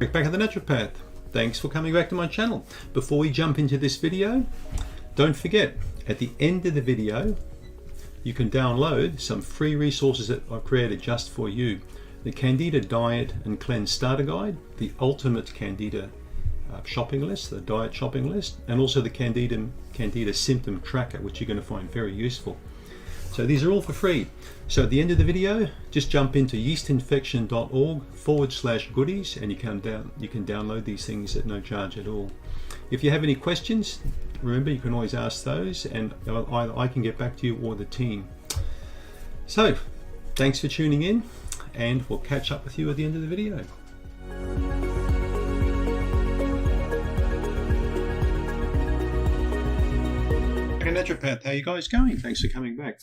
Eric Bakker the Naturopath. Thanks for coming back to my channel. Before we jump into this video, don't forget, at the end of the video, you can download some free resources that I've created just for you. The Candida Diet and Cleanse Starter Guide, the Ultimate Candida shopping list, the diet shopping list, and also the Candida Symptom Tracker, which you're going to find very useful. So these are all for free. So at the end of the video, just jump into yeastinfection.org/goodies and you can download these things at no charge at all. If you have any questions, remember you can always ask those and either I can get back to you or the team. So thanks for tuning in and we'll catch up with you at the end of the video. Naturopath, how you guys going? Thanks for coming back.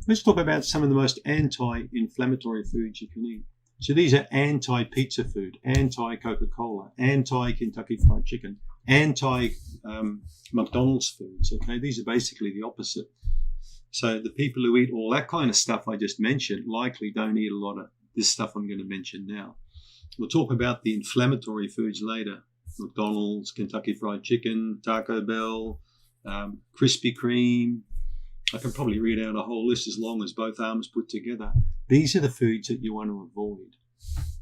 Let's talk about some of the most anti-inflammatory foods you can eat. So these are anti-pizza food, anti-Coca-Cola, anti-Kentucky Fried Chicken, anti-McDonald's foods. Okay, these are basically the opposite. So the people who eat all that kind of stuff I just mentioned likely don't eat a lot of this stuff I'm going to mention now. We'll talk about the inflammatory foods later. McDonald's, Kentucky Fried Chicken, Taco Bell, Krispy Kreme. I can probably read out a whole list as long as both arms put together. These are the foods that you want to avoid.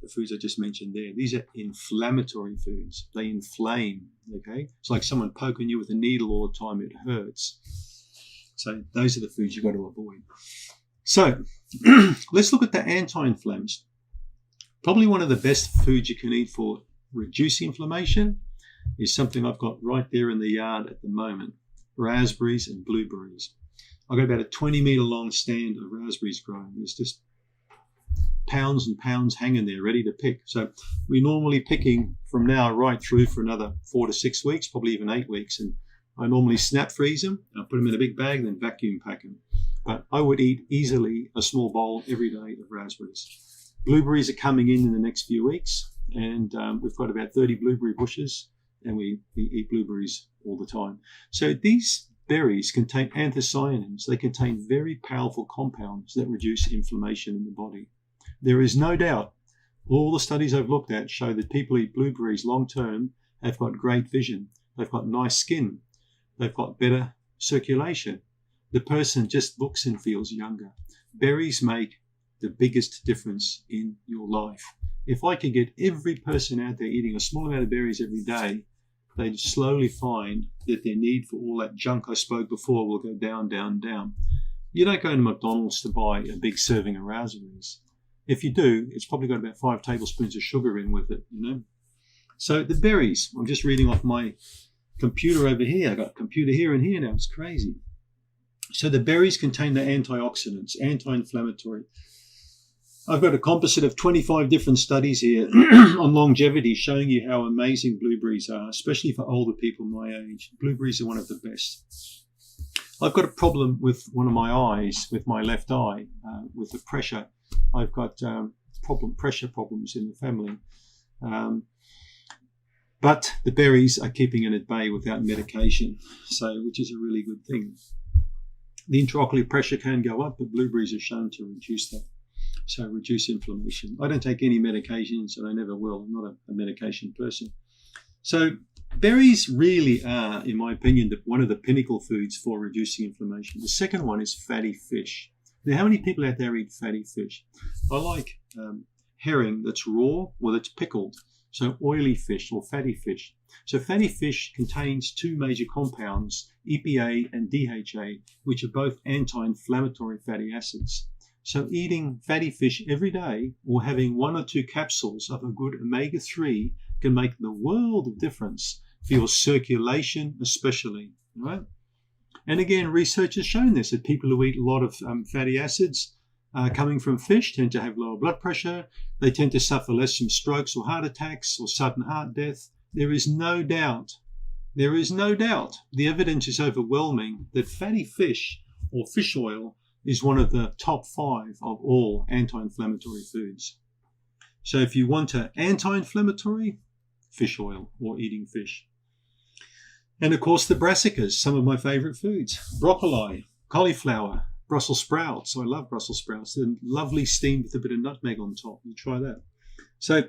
The foods I just mentioned there. These are inflammatory foods. They inflame, okay? It's like someone poking you with a needle all the time. It hurts. So those are the foods you've got to avoid. So let's look at the anti-inflammatories. Probably one of the best foods you can eat for reducing inflammation is something I've got right there in the yard at the moment. Raspberries and blueberries. I've got about a 20-meter long stand of raspberries growing. There's just pounds and pounds hanging there ready to pick. So we're normally picking from now right through for another 4 to 6 weeks, probably even 8 weeks. And I normally snap freeze them, I put them in a big bag, then vacuum pack them. But I would eat easily a small bowl every day of raspberries. Blueberries are coming in the next few weeks. And we've got about 30 blueberry bushes. And we eat blueberries all the time. So these berries contain anthocyanins. They contain very powerful compounds that reduce inflammation in the body. There is no doubt, all the studies I've looked at show that people who eat blueberries long term have got great vision. They've got nice skin. They've got better circulation. The person just looks and feels younger. Berries make the biggest difference in your life. If I could get every person out there eating a small amount of berries every day, they'd slowly find that their need for all that junk I spoke before will go down, down, down. You don't go to McDonald's to buy a big serving of raspberries. If you do, it's probably got about 5 tablespoons of sugar in with it, you know. So the berries, I'm just reading off my computer over here. I've got a computer here and here now. It's crazy. So the berries contain the antioxidants, anti-inflammatory. I've got a composite of 25 different studies here on longevity showing you how amazing blueberries are, especially for older people my age. Blueberries are one of the best. I've got a problem with one of my eyes, with my left eye, with the pressure. I've got pressure problems in the family. But the berries are keeping it at bay without medication, which is a really good thing. The intraocular pressure can go up, but blueberries are shown to reduce that. So reduce inflammation. I don't take any medications and I never will. I'm not a medication person. So berries really are, in my opinion, one of the pinnacle foods for reducing inflammation. The second one is fatty fish. Now, how many people out there eat fatty fish? I like herring that's raw or that's pickled. So oily fish or fatty fish. So fatty fish contains 2 major compounds, EPA and DHA, which are both anti-inflammatory fatty acids. So eating fatty fish every day or having 1 or 2 capsules of a good omega-3 can make the world of difference for your circulation especially, right? And again, research has shown this, that people who eat a lot of fatty acids coming from fish tend to have lower blood pressure. They tend to suffer less from strokes or heart attacks or sudden heart death. There is no doubt, the evidence is overwhelming that fatty fish or fish oil is one of the top 5 of all anti-inflammatory foods. So if you want an anti-inflammatory, fish oil or eating fish. And of course the brassicas, some of my favorite foods. Broccoli, cauliflower, Brussels sprouts. I love Brussels sprouts. They're lovely steamed with a bit of nutmeg on top. You try that. So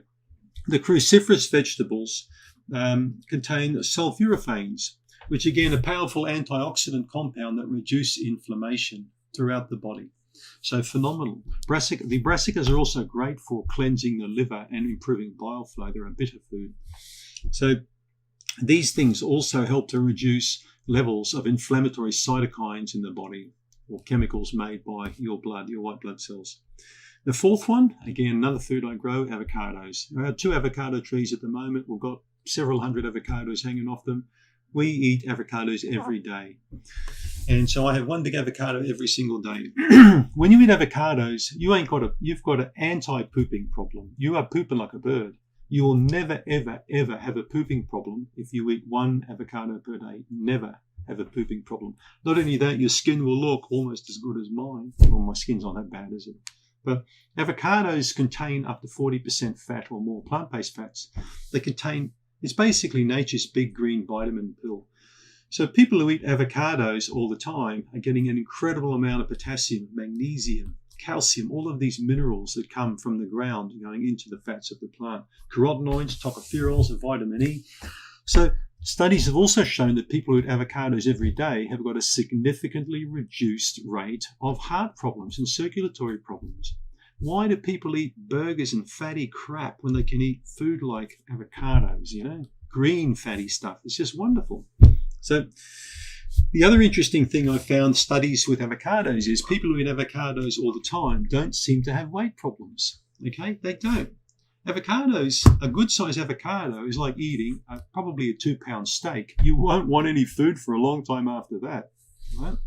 The cruciferous vegetables contain sulforaphanes, which again, a powerful antioxidant compound that reduce inflammation throughout the body. So phenomenal. The brassicas are also great for cleansing the liver and improving bile flow. They're a bitter food. So these things also help to reduce levels of inflammatory cytokines in the body, or chemicals made by your blood, your white blood cells. The fourth one, again, another food I grow, avocados. I have 2 avocado trees at the moment. We've got several hundred avocados hanging off them. We eat avocados every day. And so I have 1 big avocado every single day. When you eat avocados, you've got an anti-pooping problem. You are pooping like a bird. You will never, ever, ever have a pooping problem if you eat 1 avocado per day. Never have a pooping problem. Not only that, your skin will look almost as good as mine. Well, my skin's not that bad, is it? But avocados contain up to 40% fat or more, plant-based fats. It's basically nature's big green vitamin pill. So people who eat avocados all the time are getting an incredible amount of potassium, magnesium, calcium, all of these minerals that come from the ground going into the fats of the plant. Carotenoids, tocopherols, and vitamin E. So studies have also shown that people who eat avocados every day have got a significantly reduced rate of heart problems and circulatory problems. Why do people eat burgers and fatty crap when they can eat food like avocados, green fatty stuff? It's just wonderful. So the other interesting thing I found studies with avocados is people who eat avocados all the time don't seem to have weight problems. Okay, they don't. Avocados, a good size avocado is like eating probably a 2-pound steak. You won't want any food for a long time after that, right?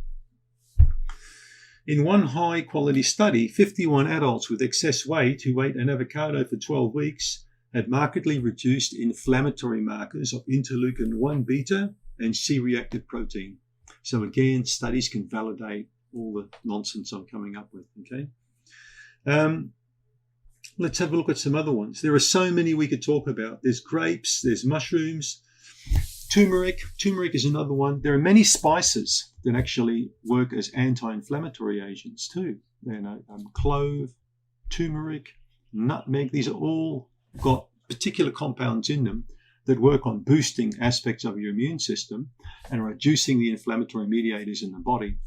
In one high-quality study, 51 adults with excess weight who ate an avocado for 12 weeks had markedly reduced inflammatory markers of interleukin-1 beta and C-reactive protein. So again, studies can validate all the nonsense I'm coming up with, okay? Let's have a look at some other ones. There are so many we could talk about. There's grapes, there's mushrooms, turmeric. Turmeric is another one. There are many spices that actually work as anti-inflammatory agents too. Clove, turmeric, nutmeg. These are all got particular compounds in them that work on boosting aspects of your immune system and reducing the inflammatory mediators in the body.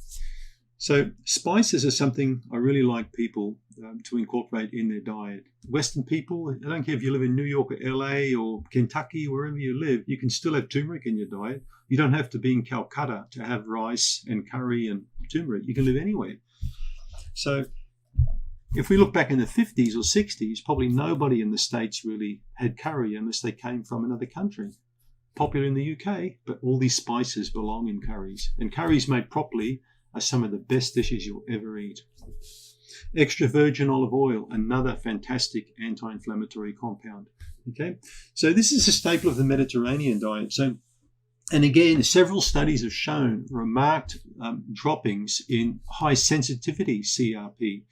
So spices are something I really like people to incorporate in their diet. Western people, I don't care if you live in New York or LA or Kentucky, wherever you live, you can still have turmeric in your diet. You don't have to be in Calcutta to have rice and curry and turmeric. You can live anywhere. So if we look back in the 50s or 60s, probably nobody in the States really had curry unless they came from another country. Popular in the UK, but all these spices belong in curries. And curries made properly are some of the best dishes you'll ever eat. Extra virgin olive oil, another fantastic anti-inflammatory compound. Okay, so this is a staple of the Mediterranean diet. And again, several studies have shown remarked droppings in high sensitivity CRP.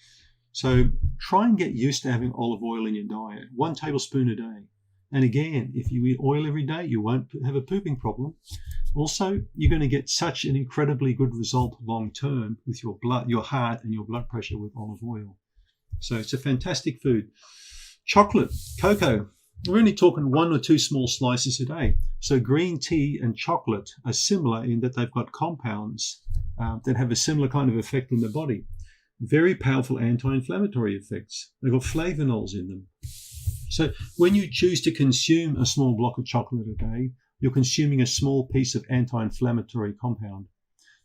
So try and get used to having olive oil in your diet, 1 tablespoon a day. And again, if you eat oil every day, you won't have a pooping problem. Also, you're going to get such an incredibly good result long term with your blood, your heart and your blood pressure with olive oil. So it's a fantastic food. Chocolate, cocoa. We're only talking 1 or 2 small slices a day. So green tea and chocolate are similar in that they've got compounds that have a similar kind of effect in the body. Very powerful anti-inflammatory effects. They've got flavonols in them. So when you choose to consume a small block of chocolate a day, you're consuming a small piece of anti-inflammatory compound.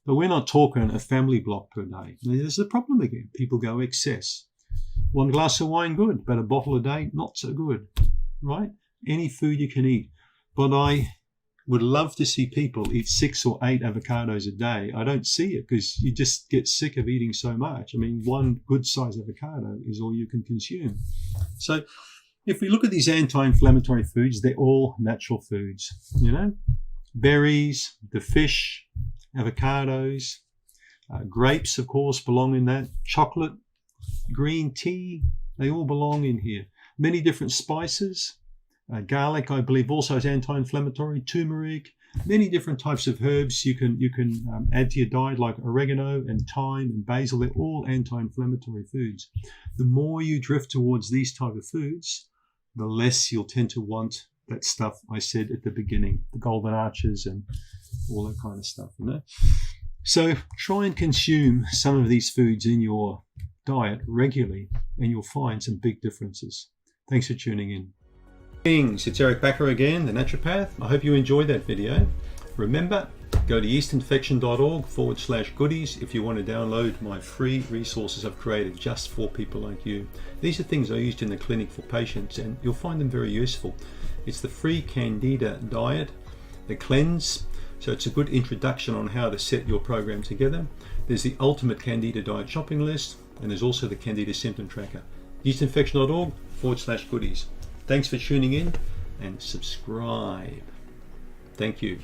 But we're not talking a family block per day. There's the problem again. People go excess. 1 glass of wine, good, but a bottle a day, not so good, right? Any food you can eat. But I would love to see people eat 6 or 8 avocados a day. I don't see it because you just get sick of eating so much. I mean, 1 good size avocado is all you can consume. So if we look at these anti-inflammatory foods, they're all natural foods, berries, the fish, avocados, grapes, of course, belong in that, chocolate, green tea, they all belong in here. Many different spices, garlic, I believe, also is anti-inflammatory, turmeric, many different types of herbs you can add to your diet, like oregano and thyme and basil. They're all anti-inflammatory foods. The more you drift towards these type of foods, the less you'll tend to want that stuff I said at the beginning, the golden arches and all that kind of stuff, you know. So try and consume some of these foods in your diet regularly, and you'll find some big differences. Thanks for tuning in. Greetings, it's Eric Bakker again, the naturopath. I hope you enjoyed that video. Remember, go to yeastinfection.org/goodies if you want to download my free resources I've created just for people like you. These are things I used in the clinic for patients, and you'll find them very useful. It's the free Candida diet, the cleanse, so it's a good introduction on how to set your program together. There's the ultimate Candida diet shopping list, and there's also the Candida symptom tracker. yeastinfection.org/goodies. Thanks for tuning in and subscribe. Thank you.